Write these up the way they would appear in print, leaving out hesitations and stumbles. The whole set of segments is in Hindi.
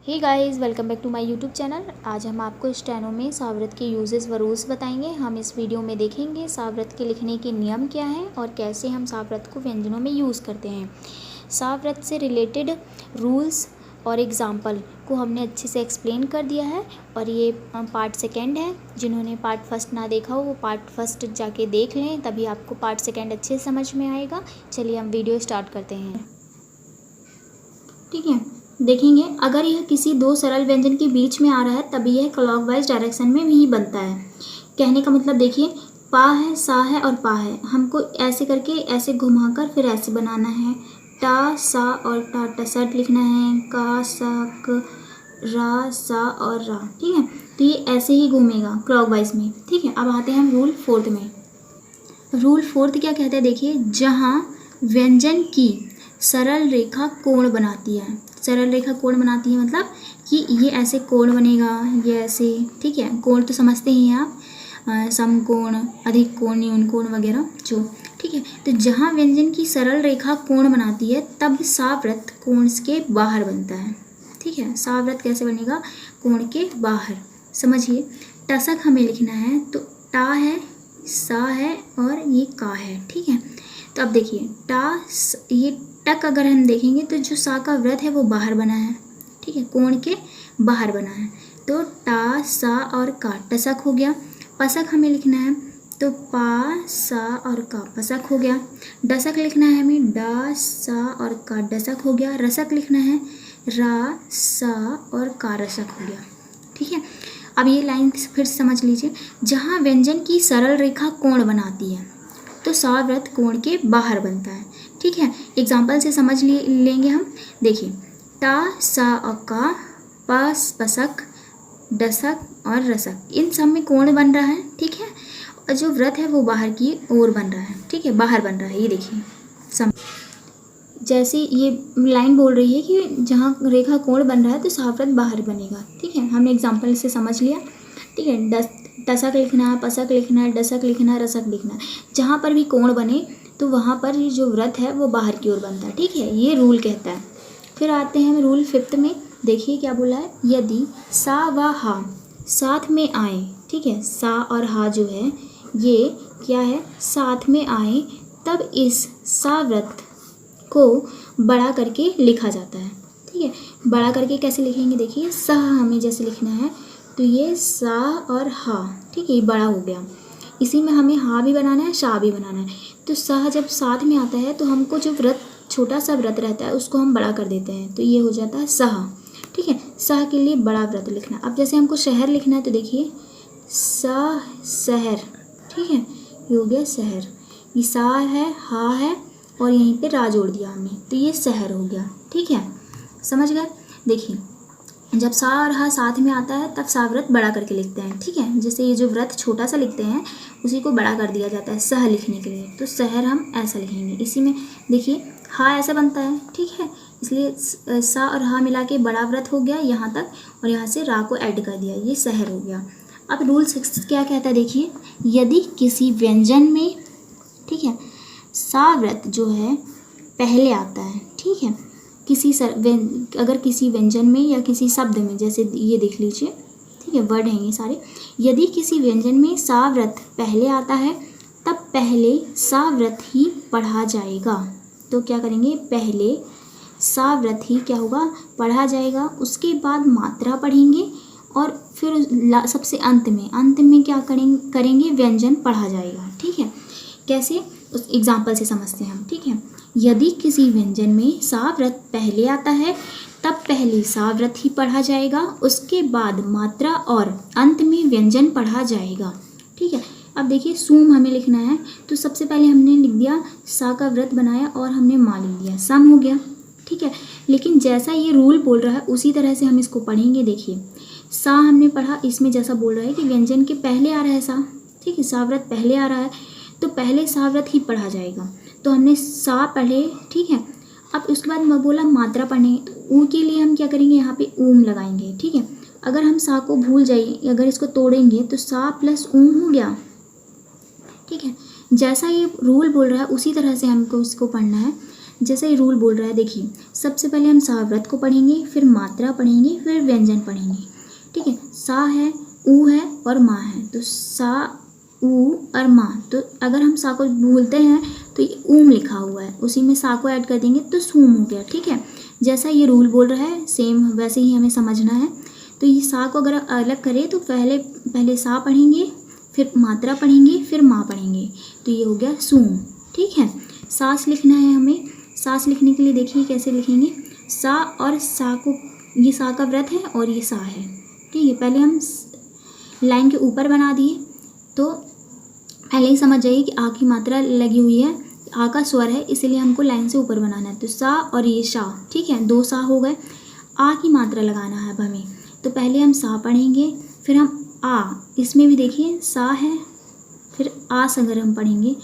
Hey guys, welcome back to my YouTube channel. आज हम आपको स्टेनो में सावरत के यूजेस व रूल्स बताएंगे। हम इस वीडियो में देखेंगे सावरत के लिखने के नियम क्या हैं और कैसे हम सावरत को व्यंजनों में यूज़ करते हैं। सावरत से रिलेटेड रूल्स और एग्जाम्पल को हमने अच्छे से एक्सप्लेन कर दिया है और ये पार्ट सेकेंड है। जिन्होंने पार्ट फर्स्ट ना देखा हो वो पार्ट फर्स्ट जाके देख लें, तभी आपको पार्ट सेकेंड अच्छे से समझ में आएगा। चलिए हम वीडियो स्टार्ट करते हैं। ठीक है, देखेंगे अगर यह किसी दो सरल व्यंजन के बीच में आ रहा है तभी यह क्लॉकवाइज डायरेक्शन में भी बनता है। कहने का मतलब देखिए, पा है, सा है और पा है। हमको ऐसे करके ऐसे घुमाकर फिर ऐसे बनाना है। टा, सा और टा टसट लिखना है। का, सा, क, रा, सा और रा। ठीक है, तो ये ऐसे ही घूमेगा क्लॉकवाइज में। ठीक है, अब आते हैं हम रूल फोर्थ में। रूल फोर्थ क्या कहता है, देखिए, जहाँ व्यंजन की सरल रेखा कोण बनाती है। सरल रेखा कोण बनाती है मतलब कि ये ऐसे कोण बनेगा, ये ऐसे। ठीक है, कोण तो समझते ही हैं आप, समकोण, अधिक कोण, न्यून कोण वगैरह जो। ठीक है, तो जहाँ व्यंजन की सरल रेखा कोण बनाती है तब सावृत कोण के बाहर बनता है। ठीक है, सावृत कैसे बनेगा, कोण के बाहर। समझिए, टसक हमें लिखना है तो टा है, सा है और ये का है। ठीक है, तो अब देखिए ये टक अगर हम देखेंगे तो जो सा का व्रत है वो बाहर बना है। ठीक है, कोण के बाहर बना है, तो टा, सा और का टसक हो गया। पसक हमें लिखना है तो पा, सा और का पसक हो गया। डसक लिखना है हमें, डा, सा और का डसक हो गया। रसक लिखना है रा, सा और का रसक हो गया। ठीक है, अब ये लाइन फिर समझ लीजिए, जहाँ व्यंजन की सरल रेखा कोण बनाती है तो सावृत कोण के बाहर बनता है। ठीक है, एग्जाम्पल से समझ लेंगे हम। देखिए, टा, सा और का, पस, पसक, डसक और रसक, इन सब में कोण बन रहा है। ठीक है, और जो व्रत है वो बाहर की ओर बन रहा है। ठीक है, बाहर बन रहा है। ये देखिए जैसे ये लाइन बोल रही है कि जहाँ रेखा कोण बन रहा है तो सावृत बाहर बनेगा। ठीक है, हमने एग्जाम्पल से समझ लिया। ठीक है, टसक लिखना है, पसक लिखना है, डसक लिखना है, रसक लिखना है। जहाँ पर भी कोण बने तो वहाँ पर जो व्रत है वो बाहर की ओर बनता है। ठीक है, ये रूल कहता है। फिर आते हैं रूल फिफ्थ में। देखिए क्या बोला है, यदि सा व हा साथ में आए। ठीक है, सा और हा जो है ये क्या है, साथ में आए, तब इस सावृत को बड़ा करके लिखा जाता है। ठीक है, बड़ा करके कैसे लिखेंगे, देखिए, सह हमें जैसे लिखना है तो ये सा और हा। ठीक है, ये बड़ा हो गया। इसी में हमें हा भी बनाना है, शा भी बनाना है। तो सह जब साथ में आता है तो हमको जो व्रत, छोटा सा व्रत रहता है, उसको हम बड़ा कर देते हैं, तो ये हो जाता है सह। ठीक है, सह के लिए बड़ा व्रत लिखना। अब जैसे हमको शहर लिखना है तो देखिए, सा, शहर। ठीक है, ये हो गया शहर। ये सा है, हा है और यहीं पे रा जोड़ दिया हमने, तो ये शहर हो गया। ठीक है, समझ गए। देखिए, जब सा और हा साथ में आता है तब सावृत बड़ा करके लिखते हैं। ठीक है, जैसे ये जो व्रत छोटा सा लिखते हैं उसी को बड़ा कर दिया जाता है सह लिखने के लिए, तो शहर हम ऐसा लिखेंगे। इसी में देखिए, हा ऐसा बनता है। ठीक है, इसलिए सा और हा मिला के बड़ा व्रत हो गया यहाँ तक, और यहाँ से रा को ऐड कर दिया, ये शहर हो गया। अब रूल 6 क्या कहता है, देखिए, यदि किसी व्यंजन में, ठीक है, सावृत जो है पहले आता है। ठीक है, अगर किसी व्यंजन में या किसी शब्द में, जैसे ये देख लीजिए, ठीक है, वर्ड हैं ये सारे। यदि किसी व्यंजन में सावृत पहले आता है तब पहले सावृत ही पढ़ा जाएगा। तो क्या करेंगे, पहले सावृत ही क्या होगा, पढ़ा जाएगा। उसके बाद मात्रा पढ़ेंगे और फिर सबसे अंत में क्या करेंगे, व्यंजन पढ़ा जाएगा। ठीक है, कैसे, उस एग्जाम्पल से समझते हैं हम। ठीक है, यदि किसी व्यंजन में सावृत पहले आता है तब पहले सावृत ही पढ़ा जाएगा, उसके बाद मात्रा और अंत में व्यंजन पढ़ा जाएगा। ठीक है, अब देखिए, सूम हमें लिखना है तो सबसे पहले हमने लिख दिया, सा का व्रत बनाया और हमने माँ लिख दिया, सम हो गया। ठीक है, लेकिन जैसा ये रूल बोल रहा है उसी तरह से हम इसको पढ़ेंगे। देखिए, सा हमने पढ़ा, इसमें जैसा बोल रहा है कि व्यंजन के पहले आ रहा है सा। ठीक है, सावृत पहले आ रहा है तो पहले सावृत ही पढ़ा जाएगा, तो हमने सा पढ़े। ठीक है, अब उसके बाद मैं बोला मात्रा पढ़ने, तो ऊ के लिए हम क्या करेंगे, यहाँ पे ऊम लगाएंगे। ठीक है, अगर हम सा को भूल जाइए, अगर इसको तोड़ेंगे तो सा प्लस ऊम हो गया। ठीक है, जैसा ये रूल बोल रहा है उसी तरह से हमको इसको पढ़ना है। जैसे ही रूल बोल रहा है, देखिए सबसे पहले हम साव्रत को पढ़ेंगे, फिर मात्रा पढ़ेंगे, फिर व्यंजन पढ़ेंगे, ठीक है। सा है, ऊ है और माँ है, तो सा, ऊ और माँ। तो अगर हम सा को भूलते हैं तो ये ऊम लिखा हुआ है, उसी में सा को ऐड कर देंगे तो सूम हो गया, ठीक है। जैसा ये रूल बोल रहा है सेम वैसे ही हमें समझना है। तो ये सा को अगर अलग करें तो पहले सा पढ़ेंगे, फिर मात्रा पढ़ेंगे, फिर माँ पढ़ेंगे, तो ये हो गया सूम, ठीक है। सास लिखना है हमें। सास लिखने के लिए देखिए कैसे लिखेंगे, सा और सा को, ये सा का व्रत है और ये सा है, ठीक है। पहले हम लाइन के ऊपर बना दिए, तो पहले ही समझ जाइए कि आ की मात्रा लगी हुई है, आ का स्वर है, इसलिए हमको लाइन से ऊपर बनाना है। तो सा और ये शा, ठीक है, 2 सा हो गए। आ की मात्रा लगाना है अब हमें, तो पहले हम सा पढ़ेंगे, फिर हम आ, इसमें भी देखिए सा है, फिर आस अगर हम पढ़ेंगे,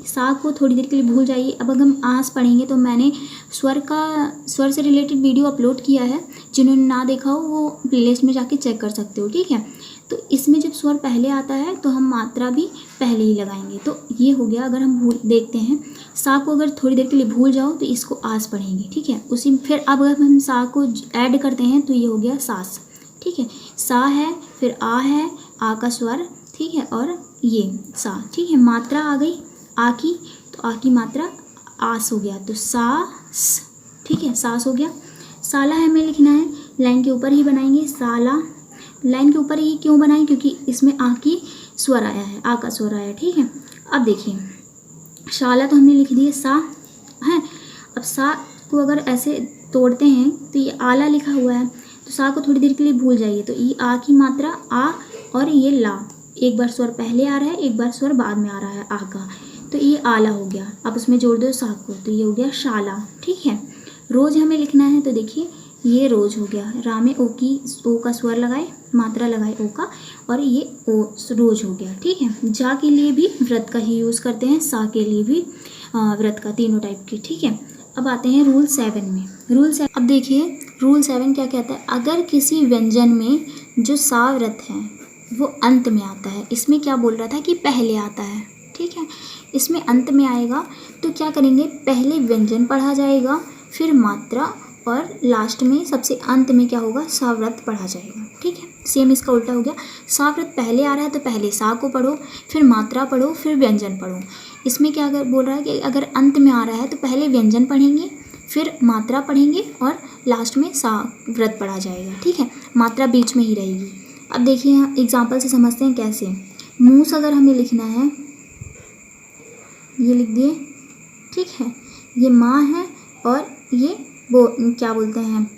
सा को थोड़ी देर के लिए भूल जाइए। अब अगर हम आस पढ़ेंगे तो मैंने स्वर से रिलेटेड वीडियो अपलोड किया है, जिन्होंने ना देखा हो वो प्लेलिस्ट में जाके चेक कर सकते हो, ठीक है। तो इसमें जब स्वर पहले आता है तो हम मात्रा भी पहले ही लगाएंगे, तो ये हो गया। अगर हम देखते हैं सा को अगर थोड़ी देर के लिए भूल जाओ तो इसको आस पढ़ेंगे, ठीक है। उसी फिर अब अगर हम सा को ऐड करते हैं तो ये हो गया सास, ठीक है। सा है, फिर आ है, आ का स्वर, ठीक है, और ये सा, ठीक है। मात्रा आ गई आ की, तो आ की मात्रा आस हो गया, तो सास, ठीक है, सास हो गया। साला हमें लिखना है, लाइन के ऊपर ही बनाएंगे साला। लाइन के ऊपर ही क्यों बनाएं, क्योंकि इसमें आ की स्वर आया है, आ का स्वर आया, ठीक है। अब देखिए शाला तो हमने लिख दिए सा है। अब सा को अगर ऐसे तोड़ते हैं तो ये आला लिखा हुआ है, तो सा को थोड़ी देर के लिए भूल जाइए, तो ये आ की मात्रा आ और ये ला, एक बार स्वर पहले आ रहा है, एक बार स्वर बाद में आ रहा है आ का, तो ये आला हो गया। अब उसमें जोड़ दो सा को, तो ये हो गया शाला, ठीक है। रोज हमें लिखना है, तो देखिए ये रोज हो गया, रा में ओ का स्वर लगाए, मात्रा लगाए ओ का, और ये ओ रोज हो गया, ठीक है। जा के लिए भी व्रत का ही यूज़ करते हैं, सा के लिए भी व्रत का, तीनों टाइप के, ठीक है। अब आते हैं रूल 7 में। रूल 7, अब देखिए रूल 7 क्या कहता है, अगर किसी व्यंजन में जो सा व्रत है वो अंत में आता है, इसमें क्या बोल रहा था कि पहले आता है, ठीक है, इसमें अंत में आएगा, तो क्या करेंगे, पहले व्यंजन पढ़ा जाएगा, फिर मात्रा, और लास्ट में सबसे अंत में क्या होगा, सा व्रत पढ़ा जाएगा, ठीक है। सेम इसका उल्टा हो गया, सा व्रत पहले आ रहा है तो पहले सा को पढ़ो, फिर मात्रा पढ़ो, फिर व्यंजन पढ़ो। इसमें क्या अगर बोल रहा है कि अगर अंत में आ रहा है तो पहले व्यंजन पढ़ेंगे, फिर मात्रा पढ़ेंगे, और लास्ट में सा व्रत पढ़ा जाएगा, ठीक है, मात्रा बीच में ही रहेगी। अब देखिए यहाँ एग्जाम्पल से समझते हैं कैसे। मूस अगर हमें लिखना है, ये लिख दिए, ठीक है, ये माँ है और ये वो क्या बोलते हैं,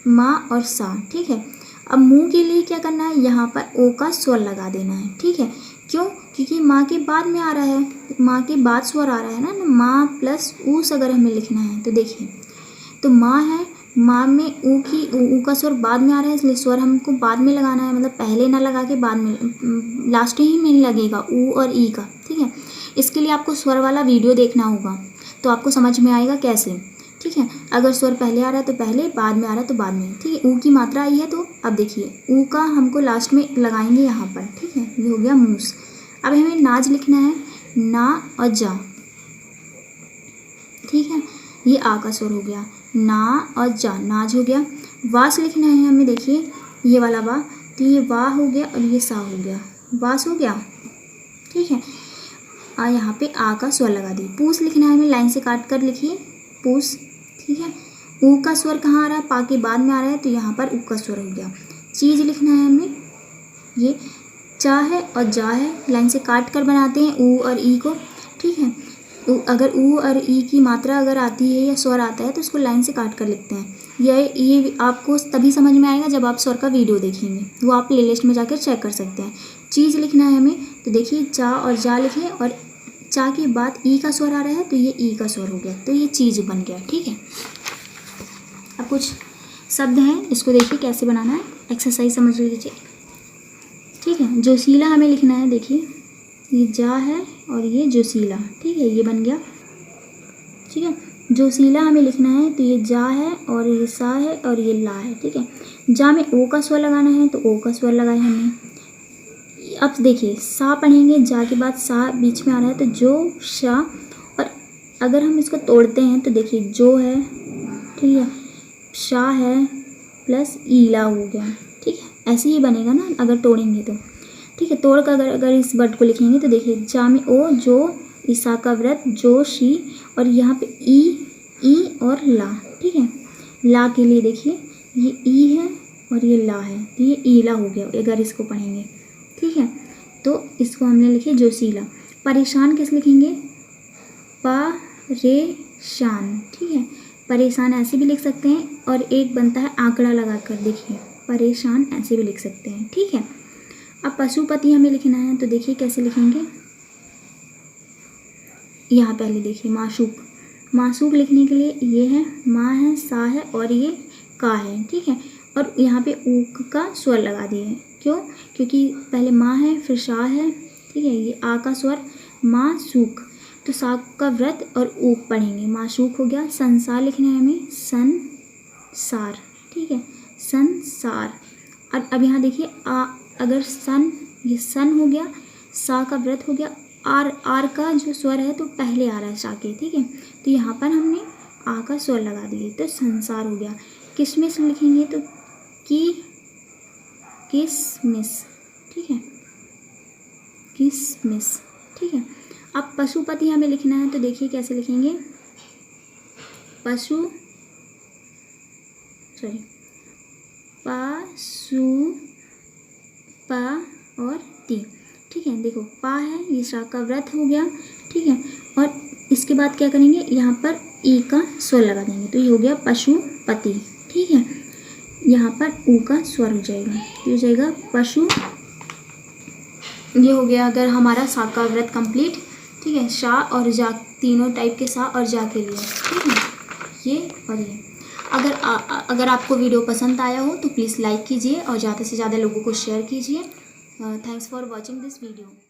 माँ और सा, ठीक है। अब मुँह के लिए क्या करना है, यहाँ पर ओ का स्वर लगा देना है, ठीक है। क्यों, क्योंकि माँ के बाद में आ रहा है, माँ के बाद स्वर आ रहा है ना, माँ प्लस ऊस अगर हमें लिखना है तो देखिए, तो माँ है, माँ में ऊ का स्वर बाद में आ रहा है, इसलिए स्वर हमको बाद में लगाना है, मतलब पहले ना लगा के बाद में, लास्ट ही में लगेगा ऊ और ई का, ठीक है। इसके लिए आपको स्वर वाला वीडियो देखना होगा, तो आपको समझ में आएगा कैसे, ठीक है। अगर स्वर पहले आ रहा है तो पहले, बाद में आ रहा है तो बाद में, ठीक है। ऊ की मात्रा आई है, तो अब देखिए ऊ का हमको लास्ट में लगाएंगे यहाँ पर, ठीक है, ये हो गया मूस। अब हमें नाज लिखना है, ना और जा, ठीक है, ये आ का स्वर हो गया, ना और जा, नाज हो गया। वास लिखना है हमें, देखिए ये वाला वा, तो ये वाह हो गया और ये सा हो गया, वास हो गया, ठीक है। यहाँ पे आ का स्वर लगा दी। पूस लिखना है हमें, लाइन से काट कर लिखिए पूस, ठीक है। ऊ का स्वर कहाँ आ रहा है, पा के बाद में आ रहा है, तो यहाँ पर ऊ का स्वर हो गया। चीज़ लिखना है हमें, ये चा है और जा है, लाइन से काट कर बनाते हैं ऊ और ई को, ठीक है। अगर ऊ और ई की मात्रा अगर आती है या स्वर आता है तो उसको लाइन से काट कर लिखते हैं। ये आपको तभी समझ में आएगा जब आप स्वर का वीडियो देखेंगे, वो आप प्लेलिस्ट में जाकर चेक कर सकते हैं। चीज़ लिखना है हमें, तो देखिए चा और जा लिखे, और चा के बाद ई का स्वर आ रहा है तो ये ई का स्वर हो गया, तो ये चीज़ बन गया, ठीक है। अब कुछ शब्द हैं, इसको देखिए कैसे बनाना है, एक्सरसाइज समझ लीजिए, ठीक है। जोशीला हमें लिखना है, देखिए ये जा है और ये जोशीला, ठीक है, ये बन गया, ठीक है। जोशीला हमें लिखना है, तो ये जा है और ये सा है और ये ला है, ठीक है। जा में ओ का स्वर लगाना है, तो ओ का स्वर लगाए हमने। अब देखिए सा पढ़ेंगे, जा के बाद सा बीच में आ रहा है, तो जो शा, और अगर हम इसको तोड़ते हैं तो देखिए जो है, ठीक है, शाह है प्लस ईला हो गया, ठीक है, ऐसे ही बनेगा ना अगर तोड़ेंगे तो, ठीक है। तोड़ कर अगर इस वर्ड को लिखेंगे तो देखिए जा में ओ, जो, ईसा का व्रत, जो, शी, और यहाँ पे ई और ला, ठीक है। ला के लिए देखिए ये ई है और ये ला है, तो ये ईला हो गया अगर इसको पढ़ेंगे, ठीक है। तो इसको हमने लिखे जोशीला। परेशान किस लिखेंगे, परेशान, ठीक है। परेशान ऐसे भी लिख सकते हैं और एक बनता है आंकड़ा लगा कर, देखिए परेशान ऐसे भी लिख सकते हैं, ठीक है। अब पशुपति हमें लिखना है तो देखिए कैसे लिखेंगे, यहाँ पहले देखिए माशूक। माशूक लिखने के लिए ये है, माँ है, सा है और ये का है, ठीक है। और यहाँ पे ऊक का स्वर लगा दिए, क्यों, क्योंकि पहले माँ है फिर शाह है, ठीक है। ये आ का स्वर, माशूक, तो सा का व्रत और ऊक पढ़ेंगे, माशूक हो गया। संसार लिखना है हमें, संसार, ठीक है, संसार। अब यहाँ देखिए अगर सन, ये सन हो गया, सा का व्रत हो गया, आर का जो स्वर है तो पहले आ रहा है सा के, ठीक है। तो यहाँ पर हमने आ का स्वर लगा दिए तो संसार हो गया। किशमिश लिखेंगे तो किसमिस, ठीक है, किसमिस, ठीक है। अब पशुपति हमें लिखना है तो देखिए कैसे लिखेंगे, प और ती, ठीक है। देखो पा है, ये शा का व्रत हो गया, ठीक है। और इसके बाद क्या करेंगे, यहाँ पर ई का स्वर लगा देंगे तो ये हो गया पशुपति, ठीक है। यहाँ पर ऊ का स्वर हो जाएगा तो हो जाएगा पशु। ये हो गया अगर हमारा सा का व्रत कंप्लीट, ठीक है। शा और जा, तीनों टाइप के सा और जा के लिए, ठीक है, ये और ये। अगर आपको वीडियो पसंद आया हो तो प्लीज़ लाइक कीजिए और ज़्यादा से ज़्यादा लोगों को शेयर कीजिए। Thanks for watching this video.